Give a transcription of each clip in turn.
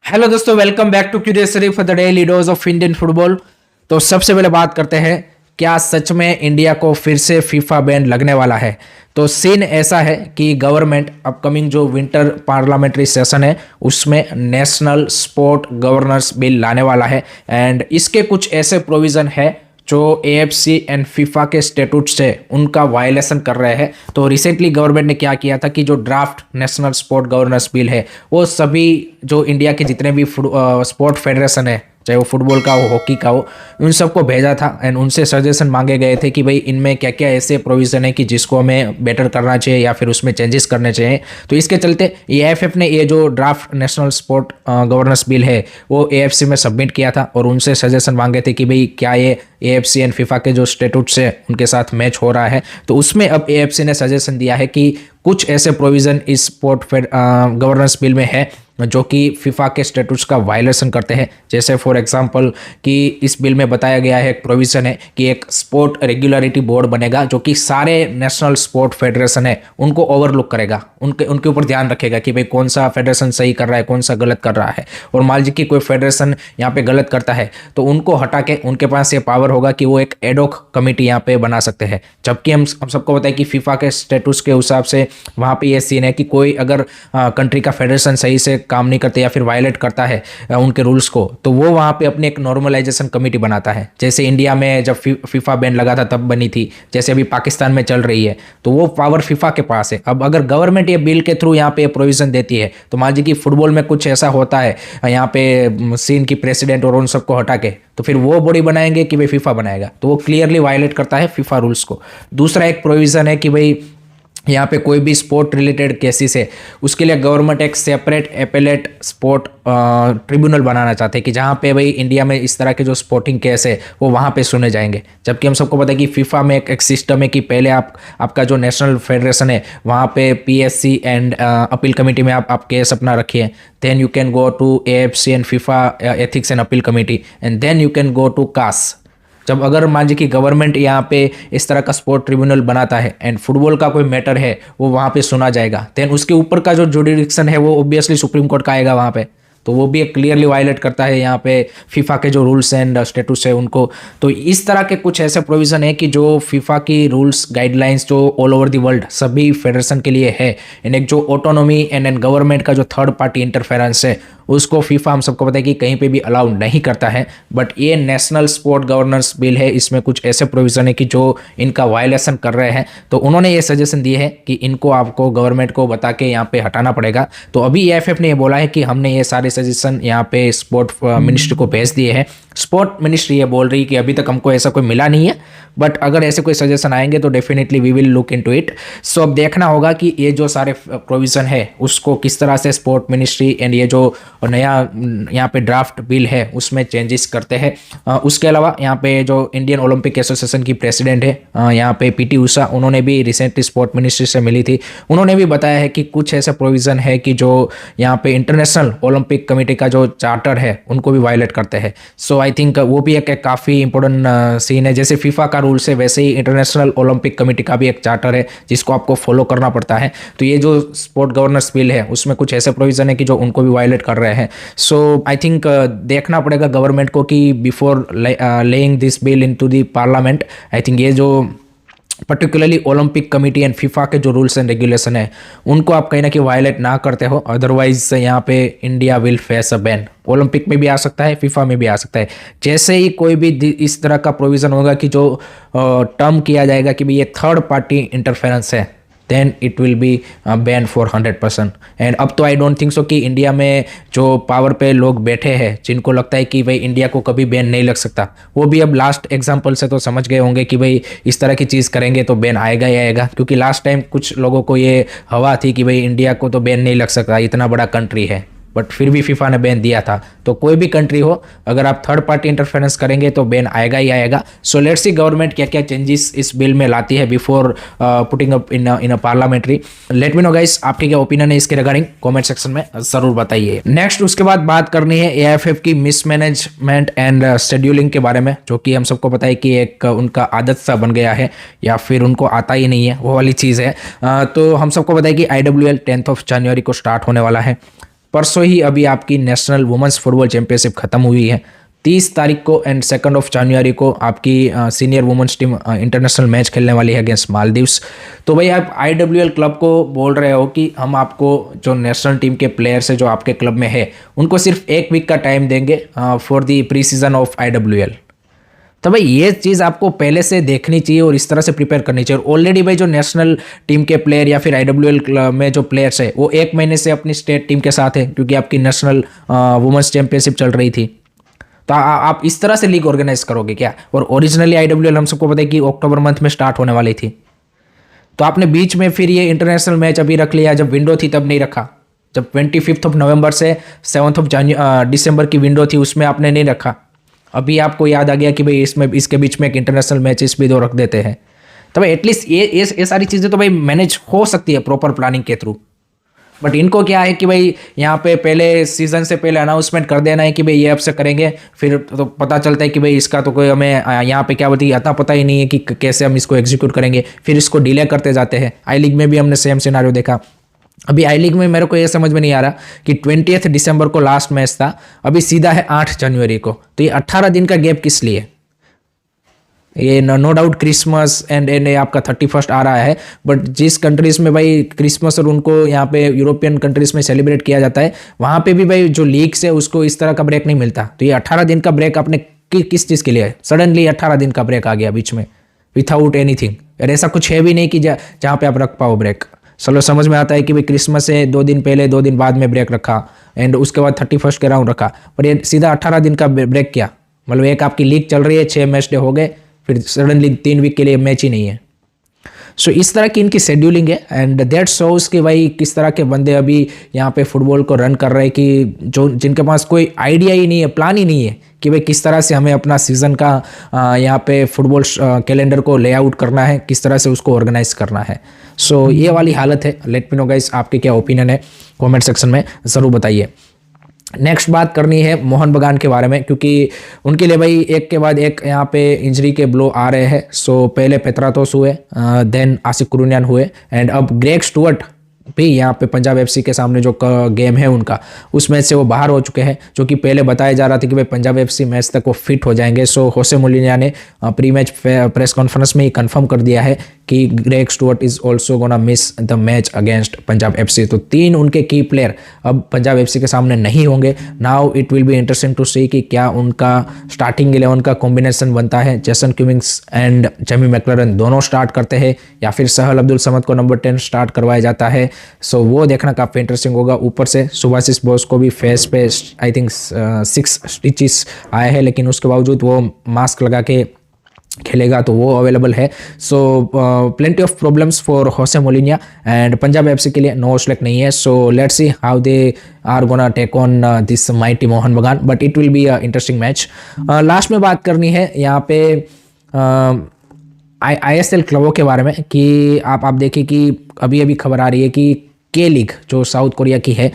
Hello दोस्तों, welcome back to Curiousery for the daily dose of Indian football. तो सबसे पहले बात करते हैं, क्या सच में इंडिया को फिर से फीफा बैन लगने वाला है। तो सीन ऐसा है कि गवर्नमेंट अपकमिंग जो विंटर पार्लियामेंट्री सेशन है उसमें नेशनल स्पोर्ट गवर्नेंस बिल लाने वाला है एंड इसके कुछ ऐसे प्रोविज़न है जो एएफसी एंड फीफा के स्टेट्यूट्स है उनका वायलेशन कर रहे हैं। तो रिसेंटली गवर्नमेंट ने क्या किया था कि जो draft national sport governance bill है वो सभी जो इंडिया के जितने भी स्पोर्ट फेडरेशन है, चाहे वो फुटबॉल का हो, हॉकी का हो, उन सबको भेजा था एंड उनसे सजेशन मांगे गए थे कि भाई इनमें क्या क्या ऐसे प्रोविज़न है कि जिसको हमें बेटर करना चाहिए या फिर उसमें चेंजेस करने चाहिए। तो इसके चलते एएफएफ ने ये जो draft national sport governance bill है वो एएफसी में सबमिट किया था और उनसे सजेशन मांगे थे कि भाई क्या ये एएफसी एंड फीफा के जो स्टेट्यूट्स है उनके साथ मैच हो रहा है। तो उसमें अब एएफसी ने सजेशन दिया है कि कुछ ऐसे प्रोविज़न इस स्पोर्ट गवर्नेंस बिल में है जो कि फीफा के स्टेट्यूट्स का वायलेशन करते हैं। जैसे फॉर एग्जांपल कि इस बिल में बताया गया है, एक प्रोविज़न है कि एक स्पोर्ट रेगुलेटरी बोर्ड बनेगा जो कि सारे नेशनल स्पोर्ट फेडरेशन है उनको ओवरलुक करेगा, उनके ऊपर ध्यान रखेगा कि भाई कौन सा फेडरेशन सही कर रहा है, कौन सा गलत कर रहा है। और मान लीजिए कि कोई फेडरेशन यहाँ पे गलत करता है तो उनको हटा के उनके पास ये पावर होगा कि वो एक एडॉक कमेटी यहाँ पे बना सकते हैं। जबकि हम सबको पता है कि फीफा के स्टेट्यूट्स के हिसाब से वहाँ पे ये सीन है कि कोई अगर कंट्री का फेडरेशन सही से काम नहीं करते या फिर वायलेट करता है उनके रूल्स को, तो वो वहाँ पे अपनी एक नॉर्मलाइजेशन कमेटी बनाता है। जैसे इंडिया में जब फीफा बैन लगा था तब बनी थी, जैसे अभी पाकिस्तान में चल रही है, तो वो पावर फीफा के पास है। अब अगर गवर्नमेंट ये बिल के थ्रू यहाँ पे प्रोविजन देती है तो मान लीजिए कि फुटबॉल में कुछ ऐसा होता है यहाँ पे सीन की प्रेसिडेंट और उन सबको हटा के, तो फिर वो बॉडी बनाएंगे कि भाई फीफा बनाएगा, तो वो क्लियरली वायलेट करता है फीफा रूल्स को। दूसरा एक प्रोविज़न है कि भाई यहाँ पे कोई भी स्पोर्ट रिलेटेड केसेस है उसके लिए गवर्नमेंट एक सेपरेट एपेलेट स्पोर्ट ट्रिब्यूनल बनाना चाहते हैं कि जहाँ पे भाई इंडिया में इस तरह के जो स्पोर्टिंग केस है वो वहाँ पे सुने जाएंगे। जबकि हम सबको पता है कि फीफा में एक सिस्टम है कि पहले आपका जो नेशनल फेडरेशन है वहाँ पे पीएससी एंड अपील कमेटी में आप केस अपना रखिए, then you can go to AFC and FIFA ethics and appeal committee and then you can go to CAS. जब अगर मान लीजिए कि गवर्नमेंट यहाँ पे इस तरह का स्पोर्ट ट्रिब्यूनल बनाता है एंड फुटबॉल का कोई मैटर है वो वहाँ पे सुना जाएगा, देन उसके ऊपर का जो जुडिक्शन है वो ऑब्वियसली सुप्रीम कोर्ट का आएगा वहाँ पे। तो वो भी एक क्लियरली वायलेट करता है यहाँ पे फीफा के जो रूल्स एंड स्टेटस है उनको। तो इस तरह के कुछ ऐसे प्रोविज़न है कि जो फीफा की रूल्स गाइडलाइंस जो ऑल ओवर द वर्ल्ड सभी फेडरेशन के लिए है एंड एक जो ऑटोनॉमी एंड गवर्नमेंट का जो थर्ड पार्टी इंटरफेरेंस है उसको फीफा हम सबको पता है कि कहीं पे भी अलाउ नहीं करता है। बट ये नेशनल स्पोर्ट गवर्नेंस बिल है, इसमें कुछ ऐसे प्रोविज़न है कि जो इनका वायलेशन कर रहे हैं। तो उन्होंने ये सजेशन दिए है कि इनको आपको गवर्नमेंट को बता के यहाँ पे हटाना पड़ेगा। तो अभी एएफएफ ने ये बोला है कि हमने ये सारे सजेशन यहाँ पे स्पोर्ट मिनिस्ट्री को भेज दिए हैं। स्पोर्ट मिनिस्ट्री ये बोल रही है कि अभी तक हमको ऐसा कोई मिला नहीं है, बट अगर ऐसे कोई सजेशन आएंगे तो definitely we will look into it. So अब देखना होगा कि ये जो सारे प्रोविज़न है उसको किस तरह से स्पोर्ट मिनिस्ट्री एंड ये जो नया यहाँ पे ड्राफ्ट बिल है उसमें चेंजेस करते हैं। उसके अलावा यहाँ पे जो इंडियन ओलंपिक एसोसिएशन की प्रेसिडेंट है यहाँ पे पीटी उषा, उन्होंने भी रिसेंटली स्पोर्ट मिनिस्ट्री से मिली थी। उन्होंने भी बताया है कि कुछ ऐसे प्रोविज़न है कि जो यहाँ पे इंटरनेशनल ओलंपिक कमेटी का जो चार्टर है उनको भी वायलेट करते हैं। सो आई थिंक वो भी एक काफ़ी इंपॉर्टेंट सीन है। जैसे फीफा का रूल्स है वैसे ही इंटरनेशनल ओलंपिक कमेटी का भी एक चार्टर है जिसको आपको फॉलो करना पड़ता है। तो ये जो स्पोर्ट गवर्नेंस बिल है उसमें कुछ ऐसे प्रोविज़न है कि जो उनको भी वायलेट कर रहे हैं। सो आई थिंक देखना पड़ेगा गवर्नमेंट को कि before laying this bill into the parliament, I think ये जो particularly Olympic committee and FIFA के जो रूल्स एंड रेगुलेशन है उनको आप कहीं ना कहीं वायलेट ना करते हो, अदरवाइज यहाँ पे India will face a ban. Olympic में भी आ सकता है, फीफा में भी आ सकता है। जैसे ही कोई भी इस तरह का प्रोविज़न होगा कि जो टर्म किया जाएगा कि भाई ये थर्ड पार्टी इंटरफेरेंस है, then it will be banned for 100%। And अब तो आई डोंट थिंक सो कि इंडिया में जो पावर पे लोग बैठे हैं जिनको लगता है कि भाई इंडिया को कभी बैन नहीं लग सकता, वो भी अब लास्ट एग्जांपल से तो समझ गए होंगे कि भाई इस तरह की चीज़ करेंगे तो बैन आएगा ही आएगा। क्योंकि लास्ट टाइम कुछ लोगों को ये हवा थी कि भाई इंडिया को तो बैन नहीं लग सकता, इतना बड़ा कंट्री है, बट फिर भी फीफा ने बैन दिया था। तो कोई भी कंट्री हो अगर आप थर्ड पार्टी इंटरफेरेंस करेंगे तो बैन आएगा ही आएगा। सो लेट्स सी गवर्नमेंट क्या क्या चेंजेस इस बिल में लाती है before putting up in a parliamentary. Let me know guys, आपके क्या ओपिनियन है इसके रिगार्डिंग, कमेंट सेक्शन में जरूर बताइए। नेक्स्ट उसके बाद बात करनी है एएफएफ की मिसमैनेजमेंट एंड शेड्यूलिंग के बारे में, जो कि हम सबको पता है कि एक उनका आदत सा बन गया है या फिर उनको आता ही नहीं है, वो वाली चीज़ है। तो हम सबको पता है कि IWL 10 जनवरी को स्टार्ट होने वाला है। परसों ही अभी आपकी नेशनल वुमेन्स फुटबॉल चैंपियनशिप खत्म हुई है। 30 तारीख को एंड 2 जनवरी को आपकी senior women's team international match खेलने वाली है अगेंस्ट मालदीव्स। तो भाई आप IWL क्लब को बोल रहे हो कि हम आपको जो नेशनल टीम के प्लेयर्स है जो आपके क्लब में है उनको सिर्फ 1 वीक का टाइम देंगे for the pre season of IWL। तो भाई ये चीज़ आपको पहले से देखनी चाहिए और इस तरह से प्रिपेयर करनी चाहिए। ऑलरेडी भाई जो नेशनल टीम के प्लेयर या फिर IWL में जो प्लेयर्स है वो 1 महीने से अपनी स्टेट टीम के साथ है क्योंकि आपकी नेशनल वुमेन्स चैंपियनशिप चल रही थी। तो आप इस तरह से लीग ऑर्गेनाइज करोगे क्या? और ओरिजिनली IWL हम सबको पता है कि अक्टूबर मंथ में स्टार्ट होने वाली थी। तो आपने बीच में फिर ये इंटरनेशनल मैच अभी रख लिया, जब विंडो थी तब नहीं रखा। जब 25 नवंबर से 7 दिसंबर की विंडो थी उसमें आपने नहीं रखा। अभी आपको याद आ गया कि भाई इसमें इसके बीच में एक इंटरनेशनल मैचेस भी 2 रख देते हैं। तो भाई एटलीस्ट ये सारी चीज़ें तो भाई मैनेज हो सकती है प्रॉपर प्लानिंग के थ्रू। बट इनको क्या है कि भाई यहाँ पे पहले सीजन से पहले अनाउंसमेंट कर देना है कि भाई ये अब से करेंगे, फिर तो पता चलता है कि भाई इसका तो कोई हमें यहाँ पे क्या बोलती है इतना पता ही नहीं है कि कैसे हम इसको एग्जीक्यूट करेंगे, फिर इसको डिले करते जाते हैं। आई लीग में भी हमने सेम सिनारियो देखा। अभी आई लीग में मेरे को ये समझ में नहीं आ रहा कि 20 दिसंबर को लास्ट मैच था, अभी सीधा है 8 जनवरी को। तो ये 18 दिन का गैप किस लिए? ये नो डाउट क्रिसमस एंड आपका 31 आ रहा है, बट जिस कंट्रीज़ में भाई क्रिसमस और उनको यहाँ पे यूरोपियन कंट्रीज़ में सेलिब्रेट किया जाता है वहाँ पे भी भाई जो लीग्स है उसको इस तरह का ब्रेक नहीं मिलता। तो ये 18 दिन का ब्रेक आपने किस चीज़ के लिए? सडनली 18 दिन का ब्रेक आ गया बीच में विथआउट एनीथिंग। और ऐसा कुछ है भी नहीं कि जहाँ पे आप रख पाओ ब्रेक। चलो समझ में आता है कि भाई क्रिसमस से 2 दिन पहले 2 दिन बाद में ब्रेक रखा एंड उसके बाद 31 के राउंड रखा, पर ये सीधा 18 दिन का ब्रेक किया। मतलब एक आपकी लीग चल रही है, 6 मैच डे हो गए, फिर सडनली 3 वीक के लिए मैच ही नहीं है। सो इस तरह की इनकी शेड्यूलिंग है एंड दैट शोज कि भाई किस तरह के बंदे अभी यहाँ पे फुटबॉल को रन कर रहे हैं कि जो जिनके पास कोई आइडिया ही नहीं है, प्लान ही नहीं है कि भाई किस तरह से हमें अपना सीज़न का यहाँ पे फुटबॉल कैलेंडर को लेआउट करना है, किस तरह से उसको ऑर्गेनाइज करना है। सो ये वाली हालत है। लेट मी नो गाइस आपके क्या ओपिनियन है, कमेंट सेक्शन में ज़रूर बताइए। नेक्स्ट बात करनी है मोहन बगान के बारे में, क्योंकि उनके लिए भाई एक के बाद एक यहाँ पे इंजरी के ब्लो आ रहे हैं। सो पहले पेत्रातोस हुए, देन आसिफ कुरुनियान हुए एंड अब ग्रेग स्टुअर्ट भी यहाँ पे पंजाब FC के सामने जो गेम है उनका उस मैच से वो बाहर हो चुके हैं, जो कि पहले बताया जा रहा था कि भाई पंजाब FC मैच तक वो फिट हो जाएंगे। सो होसे मोलिना ने प्री मैच प्रेस कॉन्फ्रेंस में ही कंफर्म कर दिया है कि Greg Stuart is also gonna miss the match against Punjab FC। तो 3 उनके की प्लेयर अब पंजाब FC के सामने नहीं होंगे। Now it will be interesting to see कि क्या उनका स्टार्टिंग 11 का कॉम्बिनेशन बनता है। Jason Cummings and Jamie Maclaren दोनों स्टार्ट करते हैं या फिर सहल अब्दुल समद को नंबर 10 स्टार्ट करवाया जाता है। सो वो देखना काफ़ी इंटरेस्टिंग होगा। ऊपर से सुभाशिष बोस को भी फेस पे आई थिंक 6 स्टिचेस आए हैं, लेकिन उसके बावजूद वो मास्क लगा के खेलेगा तो वो अवेलेबल है। So plenty of problems for Jose Molina and Punjab FC के लिए नो सेलेक्ट नहीं है। So let's see how they are gonna take on this mighty Mohun Bagan, but it will be a interesting match. Last में बात करनी है यहाँ पे ISL क्लबों के बारे में कि आप देखिए कि अभी खबर आ रही है कि के लीग जो साउथ कोरिया की है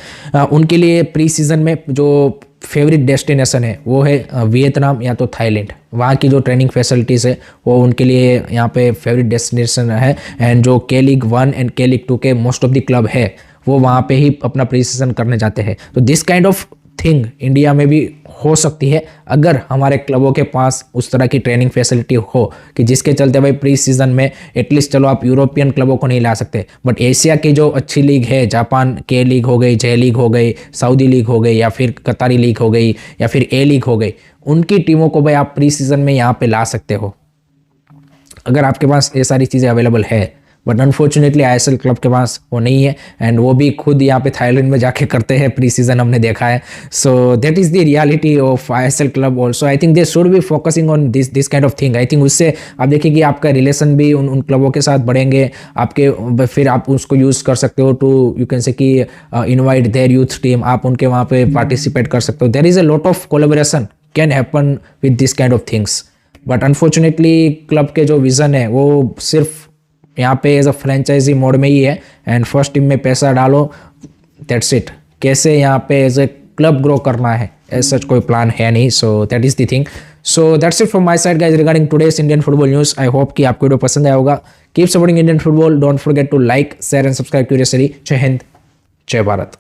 उनके लिए प्री सीजन में जो फेवरेट डेस्टिनेशन है वो है वियतनाम या तो थाईलैंड। वहाँ की जो ट्रेनिंग फैसिलिटीज़ है वो उनके लिए यहाँ पे फेवरेट डेस्टिनेशन है एंड जो के लीग 1 एंड के लीग 2 के मोस्ट ऑफ द क्लब है वो वहाँ पे ही अपना प्री सीजन करने जाते हैं। तो this kind of thing India में भी हो सकती है अगर हमारे क्लबों के पास उस तरह की ट्रेनिंग फैसिलिटी हो कि जिसके चलते भाई प्री सीजन में एटलीस्ट चलो आप यूरोपियन क्लबों को नहीं ला सकते, बट एशिया की जो अच्छी लीग है, जापान के लीग हो गई, जे लीग हो गई, सऊदी लीग हो गई या फिर कतारी लीग हो गई या फिर ए लीग हो गई, उनकी टीमों को भाई आप प्री सीजन में यहाँ पे ला सकते हो अगर आपके पास ये सारी चीज़ें अवेलेबल है। बट अनफॉर्चुनेटली ISL क्लब के पास वो नहीं है एंड वो भी खुद यहाँ पे थाईलैंड में जाके करते हैं प्री सीजन, हमने देखा है। सो that is the reality of ISL club also. I think they should be focusing on this kind of thing. I think उससे आप देखिए कि आपका रिलेशन भी उन क्लबों के साथ बढ़ेंगे आपके, फिर आप उसको यूज़ कर सकते हो टू यू कैन से कि इन्वाइट देयर यूथ टीम, आप उनके वहाँ पे पार्टिसिपेट कर सकते हो। There is a lot of collaboration can happen with this kind of things. But unfortunately club के जो विज़न है वो सिर्फ यहाँ पे एज अ फ्रेंचाइजी मोड में ही है एंड फर्स्ट टीम में पैसा डालो, दैट्स इट। कैसे यहाँ पे एज ए क्लब ग्रो करना है एज सच कोई प्लान है नहीं। So that is the thing. So that's it from my side guys regarding today's Indian football news. I hope कि आपको वीडियो पसंद आया होगा। Keep supporting Indian football, don't forget to like share and subscribe curiously. जय हिंद, जय भारत।